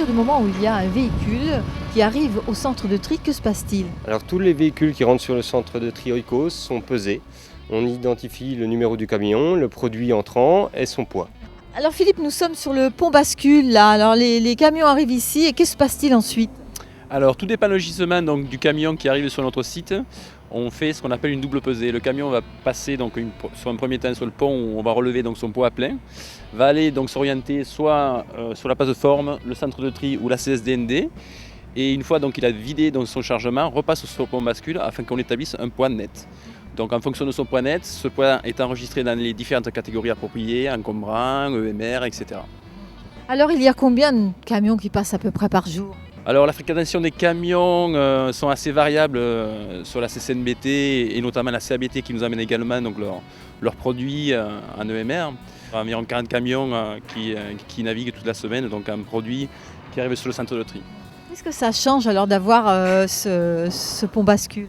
partir du moment où il y a un véhicule qui arrive au centre de tri, que se passe-t-il? Alors tous les véhicules qui rentrent sur le centre de tri Oikos sont pesés. On identifie le numéro du camion, le produit entrant et son poids. Alors Philippe, nous sommes sur le pont bascule là. Alors les camions arrivent ici et que se passe-t-il ensuite? Alors tout dépend le gisement donc, du camion qui arrive sur notre site. On fait ce qu'on appelle une double pesée. Le camion va passer donc, sur un premier temps sur le pont où on va relever donc, son poids à plein. Va aller donc s'orienter soit sur la plateforme, le centre de tri ou la CSDND. Et une fois donc, il a vidé donc, son chargement, repasse sur le pont bascule afin qu'on établisse un poids net. Donc en fonction de son poids net, ce poids est enregistré dans les différentes catégories appropriées, encombrants, EMR, etc. Alors il y a combien de camions qui passent à peu près par jour? Alors la fréquentation des camions sont assez variables sur la CCNBT et notamment la CABT qui nous amène également donc, leurs produits en EMR. Environ 40 camions qui naviguent toute la semaine, donc un produit qui arrive sur le centre de tri. Qu'est-ce que ça change alors d'avoir ce pont bascule?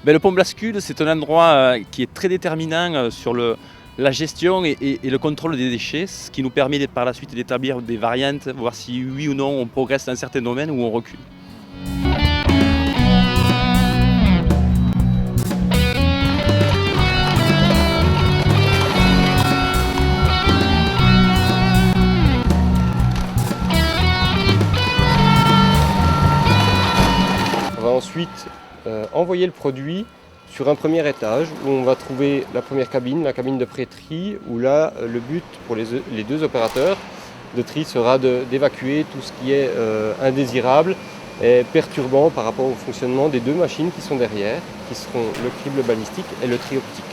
Le pont bascule, c'est un endroit qui est très déterminant sur la gestion et le contrôle des déchets, ce qui nous permet par la suite d'établir des variantes, voir si oui ou non on progresse dans certains domaines ou on recule. On va ensuite envoyer le produit sur un premier étage où on va trouver la première cabine, la cabine de pré-tri, où là le but pour les deux opérateurs de tri sera d'évacuer tout ce qui est indésirable et perturbant par rapport au fonctionnement des deux machines qui sont derrière, qui seront le crible balistique et le tri optique.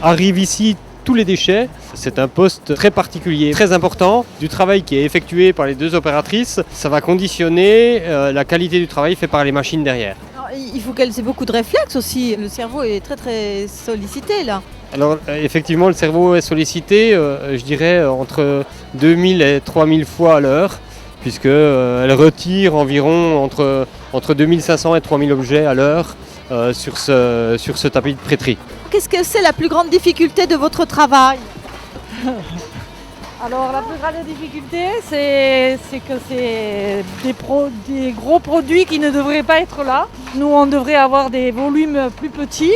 Arrivent ici tous les déchets. C'est un poste très particulier, très important. Du travail qui est effectué par les deux opératrices, ça va conditionner la qualité du travail fait par les machines derrière. Alors, il faut qu'elles aient beaucoup de réflexes aussi. Le cerveau est très sollicité là. Alors effectivement, le cerveau est sollicité, je dirais, entre 2000 et 3000 fois à l'heure, puisqu'elle retire environ entre 2500 et 3000 objets à l'heure sur ce tapis de pré-tri. Qu'est-ce que c'est la plus grande difficulté de votre travail? Alors la plus grande difficulté, c'est que c'est des gros produits qui ne devraient pas être là. Nous, on devrait avoir des volumes plus petits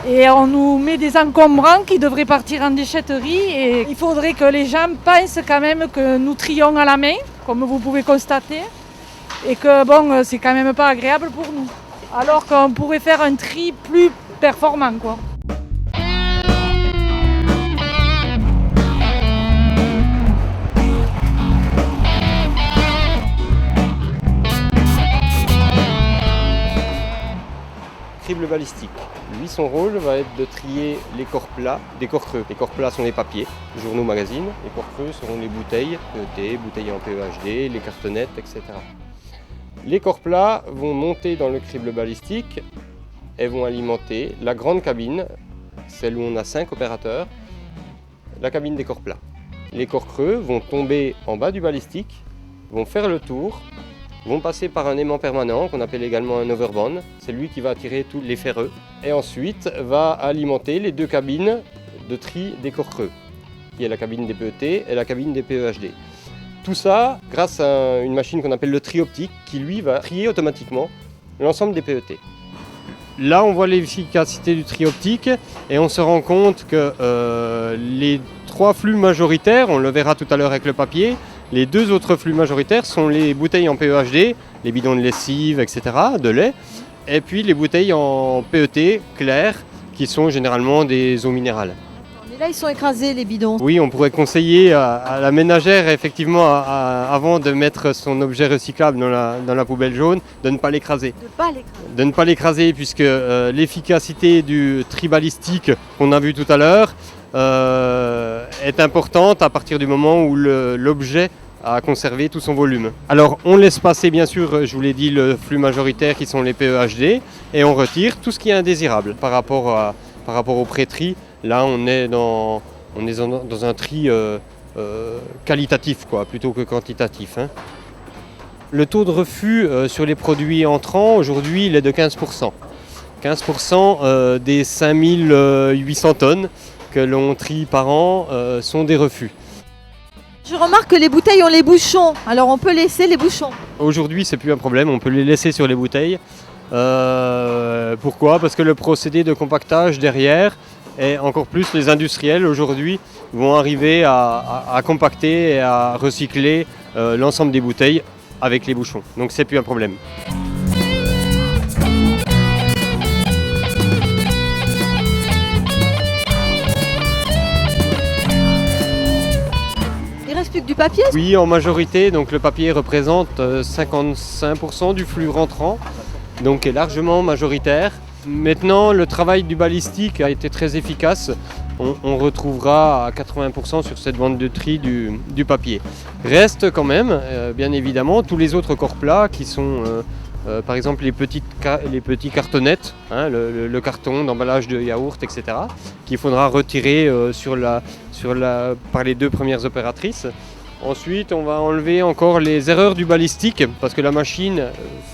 et on nous met des encombrants qui devraient partir en déchetterie. Et il faudrait que les gens pensent quand même que nous trions à la main, comme vous pouvez constater, et que bon, c'est quand même pas agréable pour nous. Alors qu'on pourrait faire un tri plus performant, quoi. Crible balistique. Lui, son rôle va être de trier les corps plats des corps creux. Les corps plats sont les papiers, journaux, magazines. Les corps creux seront les bouteilles, PET, bouteilles en PEHD, les cartonnettes, etc. Les corps plats vont monter dans le crible balistique et vont alimenter la grande cabine, celle où on a 5 opérateurs, la cabine des corps plats. Les corps creux vont tomber en bas du balistique, vont faire le tour, vont passer par un aimant permanent qu'on appelle également un overband. C'est lui qui va attirer tous les ferreux et ensuite va alimenter les deux cabines de tri des corps creux, qui est la cabine des PET et la cabine des PEHD. Tout ça grâce à une machine qu'on appelle le tri optique qui lui va trier automatiquement l'ensemble des PET. Là on voit l'efficacité du tri optique et on se rend compte que les 3 flux majoritaires, on le verra tout à l'heure avec le papier, les 2 autres flux majoritaires sont les bouteilles en PEHD, les bidons de lessive, etc., de lait, et puis les bouteilles en PET claires, qui sont généralement des eaux minérales. Mais là, ils sont écrasés, les bidons. Oui, on pourrait conseiller à la ménagère, effectivement, avant de mettre son objet recyclable dans la poubelle jaune, de ne pas l'écraser. De ne pas l'écraser, puisque l'efficacité du tri balistique qu'on a vu tout à l'heure est importante à partir du moment où l'objet a conservé tout son volume. Alors on laisse passer bien sûr, je vous l'ai dit, le flux majoritaire qui sont les PEHD et on retire tout ce qui est indésirable par rapport au pré-tri. Là on est dans un tri qualitatif plutôt que quantitatif. Le taux de refus sur les produits entrants, aujourd'hui, il est de 15%. 15% des 5800 tonnes que l'on trie par an sont des refus. Je remarque que les bouteilles ont les bouchons, alors on peut laisser les bouchons. Aujourd'hui, c'est plus un problème, on peut les laisser sur les bouteilles. Pourquoi ? Parce que le procédé de compactage derrière, et encore plus les industriels aujourd'hui, vont arriver à compacter et à recycler l'ensemble des bouteilles avec les bouchons. Donc c'est plus un problème. Il reste plus que du papier ? Oui, en majorité, donc le papier représente 55% du flux rentrant, donc est largement majoritaire. Maintenant, le travail du balistique a été très efficace. On retrouvera à 80% sur cette vente de tri du papier. Reste quand même, bien évidemment, tous les autres corps plats qui sont, par exemple, les petits cartonnettes, le carton d'emballage de yaourt, etc., qu'il faudra retirer par les deux premières opératrices. Ensuite, on va enlever encore les erreurs du balistique, parce que la machine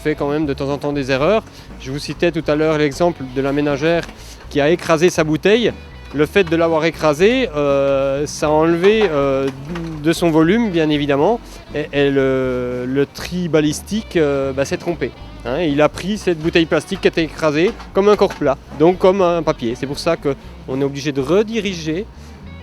fait quand même de temps en temps des erreurs. Je vous citais tout à l'heure l'exemple de la ménagère qui a écrasé sa bouteille. Le fait de l'avoir écrasé, ça a enlevé de son volume, bien évidemment, et le tri balistique s'est trompé. Il a pris cette bouteille plastique qui était écrasée comme un corps plat, donc comme un papier. C'est pour ça qu'on est obligé de rediriger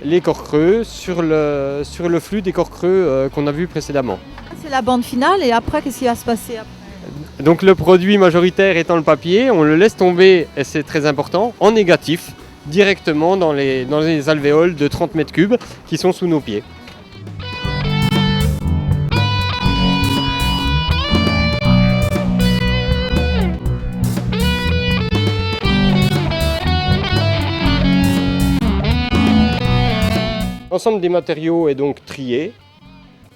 les corps creux sur le flux des corps creux qu'on a vu précédemment. C'est la bande finale et après, qu'est-ce qui va se passer après ? Donc le produit majoritaire étant le papier, on le laisse tomber, et c'est très important, en négatif, directement dans les alvéoles de 30 mètres cubes qui sont sous nos pieds. L'ensemble des matériaux est donc trié,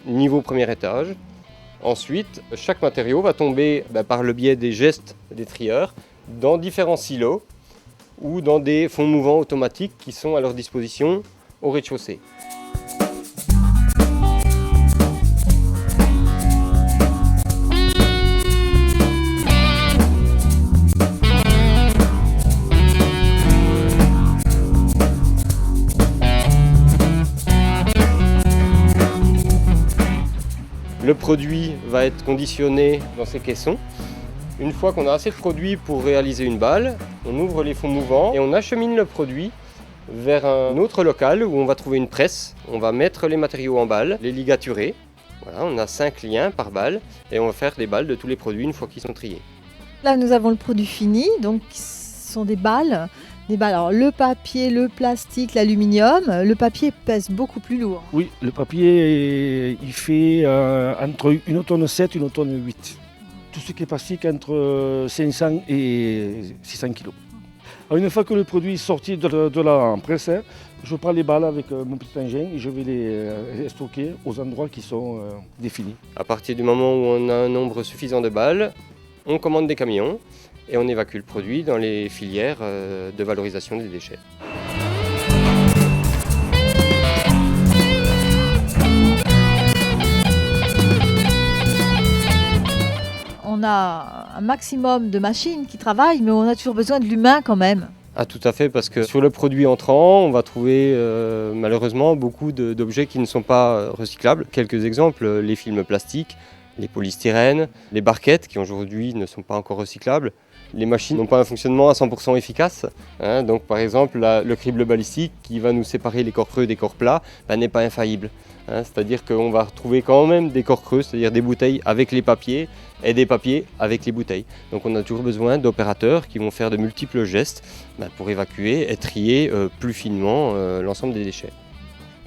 niveau premier étage. Ensuite, chaque matériau va tomber par le biais des gestes des trieurs dans différents silos ou dans des fonds mouvants automatiques qui sont à leur disposition au rez-de-chaussée. Le produit va être conditionné dans ces caissons. Une fois qu'on a assez de produit pour réaliser une balle, on ouvre les fonds mouvants et on achemine le produit vers un autre local où on va trouver une presse. On va mettre les matériaux en balles, les ligaturer. Voilà, on a 5 liens par balle et on va faire des balles de tous les produits une fois qu'ils sont triés. Là, nous avons le produit fini, donc ce sont des balles. Alors, le papier, le plastique, l'aluminium. Le papier pèse beaucoup plus lourd. Oui, le papier, il fait entre 1,7 tonne et 1,8 tonne. Tout ce qui est plastique entre 500 et 600 kg. Alors, une fois que le produit est sorti de la presse, je prends les balles avec mon petit engin et je vais les stocker aux endroits qui sont définis. À partir du moment où on a un nombre suffisant de balles, on commande des camions et on évacue le produit dans les filières de valorisation des déchets. On a un maximum de machines qui travaillent, mais on a toujours besoin de l'humain quand même. Ah, tout à fait, parce que sur le produit entrant, on va trouver malheureusement beaucoup d'objets qui ne sont pas recyclables. Quelques exemples, les films plastiques, les polystyrènes, les barquettes qui aujourd'hui ne sont pas encore recyclables. Les machines n'ont pas un fonctionnement à 100% efficace. Donc par exemple, le crible balistique qui va nous séparer les corps creux des corps plats n'est pas infaillible. C'est-à-dire qu'on va retrouver quand même des corps creux, c'est-à-dire des bouteilles avec les papiers et des papiers avec les bouteilles. Donc on a toujours besoin d'opérateurs qui vont faire de multiples gestes pour évacuer et trier plus finement l'ensemble des déchets.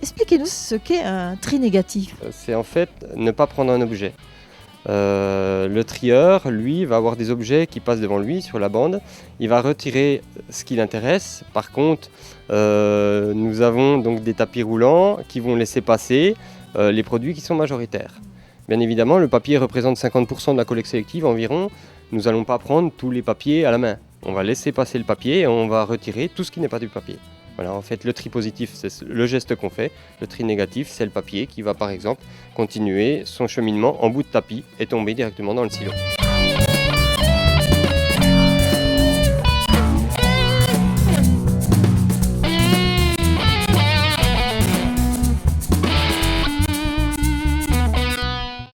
Expliquez-nous ce qu'est un tri négatif. C'est en fait ne pas prendre un objet. Le trieur, lui, va avoir des objets qui passent devant lui sur la bande. Il va retirer ce qui l'intéresse. Par contre, nous avons donc des tapis roulants qui vont laisser passer les produits qui sont majoritaires. Bien évidemment, le papier représente 50% de la collecte sélective environ. Nous n'allons pas prendre tous les papiers à la main. On va laisser passer le papier et on va retirer tout ce qui n'est pas du papier. Voilà, en fait, le tri positif, c'est le geste qu'on fait. Le tri négatif, c'est le papier qui va par exemple continuer son cheminement en bout de tapis et tomber directement dans le silo.